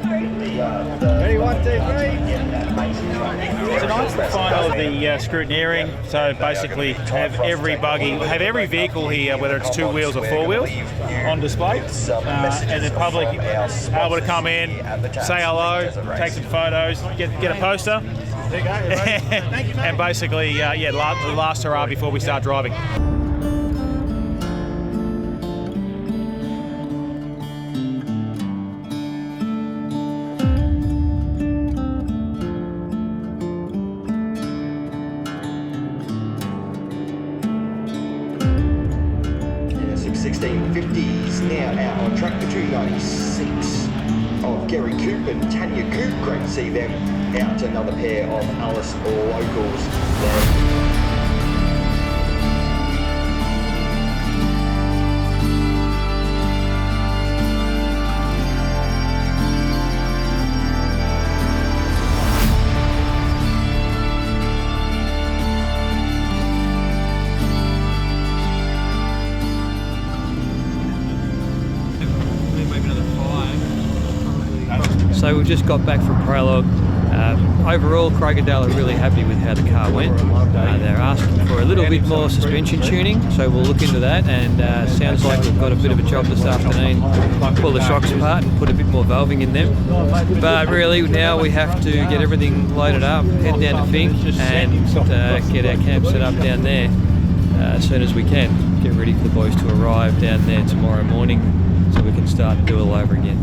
Ready, 1, 2, 3. Tonight's the final of the scrutineering. So basically, have every vehicle here, whether it's 2 wheels or 4 wheels, on display, and the public able to come in, say hello, take some photos, get a poster, and basically, the last hurrah before we start driving. Now out on track for 296 of Gary Coop and Tanya Coop. Great to see them out. Another pair of Alice locals there. So we've just got back from Prologue. Overall, Craigendale are really happy with how the car went. They're asking for a little bit more suspension tuning, so we'll look into that, and sounds like we've got a bit of a job this afternoon. Pull the shocks apart and put a bit more valving in them. But really now we have to get everything loaded up, head down to Finke and get our camp set up down there as soon as we can. Get ready for the boys to arrive down there tomorrow morning so we can start and do it all over again.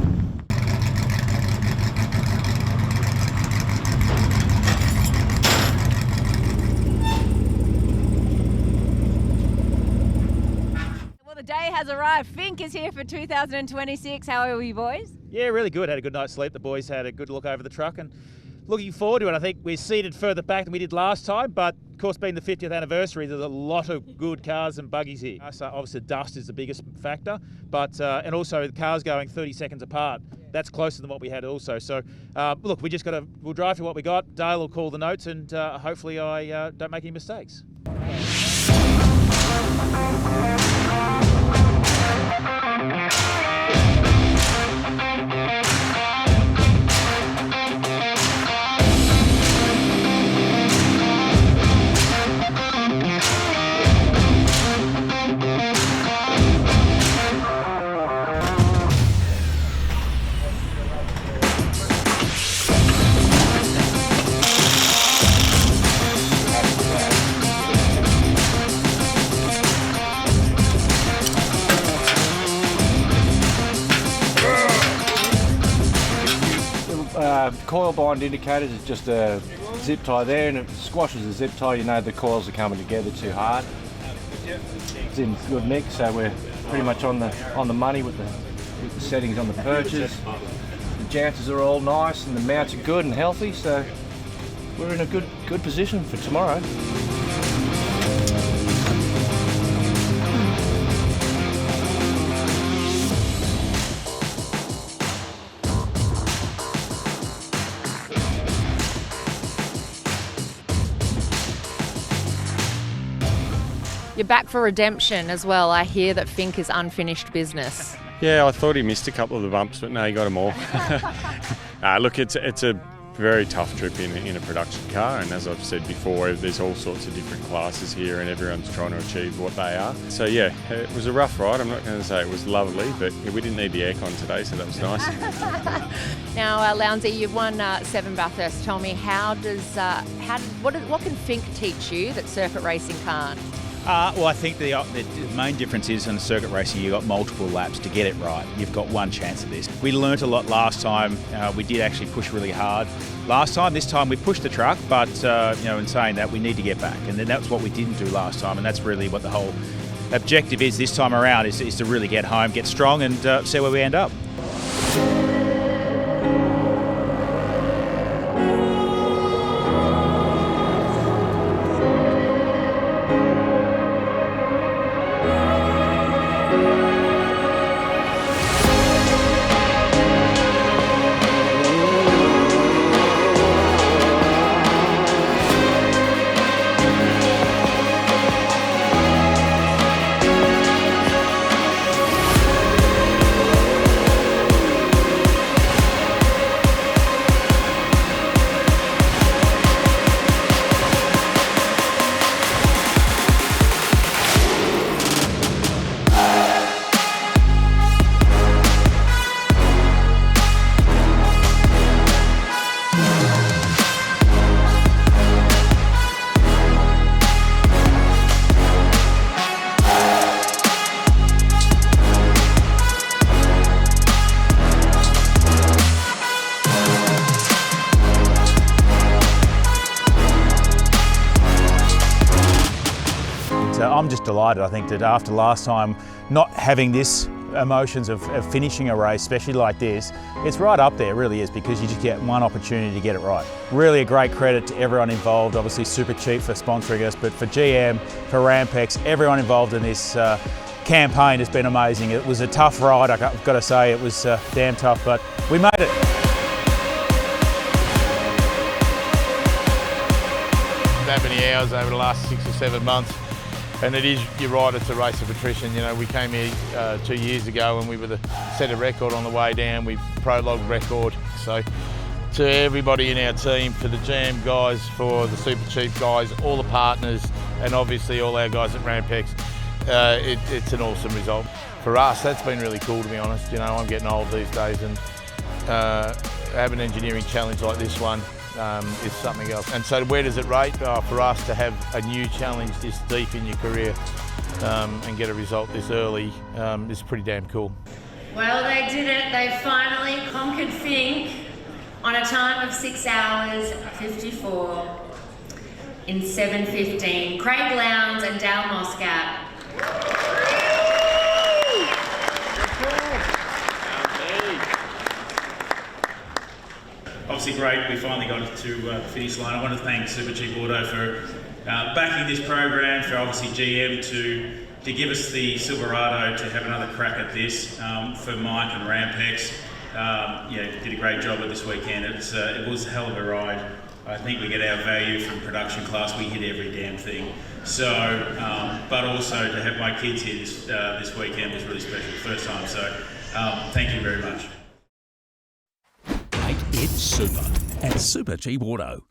The day has arrived. Finke is here for 2026. How are you, boys? Yeah, really good. Had a good night's sleep. The boys had a good look over the truck and looking forward to it. I think we're seated further back than we did last time, but of course being the 50th anniversary, there's a lot of good cars and buggies here. So obviously dust is the biggest factor, but and also the cars going 30 seconds apart. That's closer than what we had also. So look, we'll drive to what we got. Dale will call the notes, and hopefully I don't make any mistakes. Coil bind indicators is just a zip tie there, and if it squashes the zip tie, you know the coils are coming together too hard. It's in good nick, so we're pretty much on the money with the settings on the perches. The jounters are all nice and the mounts are good and healthy, so we're in a good position for tomorrow. You're back for redemption as well. I hear that Finke is unfinished business. Yeah, I thought he missed a couple of the bumps, but no, he got them all. Look, it's a very tough trip in a production car, and as I've said before, there's all sorts of different classes here and everyone's trying to achieve what they are. So yeah, it was a rough ride. I'm not going to say it was lovely, but we didn't need the aircon today, so that was nice. Now, Lounsey, you've won 7 Bathursts. Tell me, what can Finke teach you that circuit racing can't? Well, I think the main difference is in circuit racing, you've got multiple laps to get it right. You've got one chance at this. We learnt a lot last time. We did actually push really hard last time. This time we pushed the truck, but in saying that, we need to get back. And then that's what we didn't do last time, and that's really what the whole objective is this time around, is to really get home, get strong, and see where we end up. I'm just delighted. I think that after last time, not having this emotions of finishing a race, especially like this, it's right up there, it really is, because you just get one opportunity to get it right. Really a great credit to everyone involved, obviously Supercheap for sponsoring us, but for GM, for Rampex, everyone involved in this campaign has been amazing. It was a tough ride, I've got to say, it was damn tough, but we made it. That many hours over the last 6 or 7 months. And it is, you're right, it's a race of attrition. You know, we came here 2 years ago and we were set a record on the way down. We prologued record. So to everybody in our team, for the GM guys, for the Supercheap guys, all the partners, and obviously all our guys at Rampex, it's an awesome result. For us, that's been really cool, to be honest. You know, I'm getting old these days, and have an engineering challenge like this one is something else. And so where does it rate? For us to have a new challenge this deep in your career and get a result this early is pretty damn cool. Well, they did it. They finally conquered Finke on a time of 6 hours 54 in 7:15. Craig Lowndes and Dale Moscat. Obviously great, we finally got to the finish line. I want to thank Supercheap Auto for backing this program, for obviously GM to give us the Silverado to have another crack at this, for Mike and Rampex. Did a great job at this weekend. It was a hell of a ride. I think we get our value from production class. We hit every damn thing. So, but also to have my kids here this weekend was really special, first time. So, thank you very much. It's super at Supercheap Auto.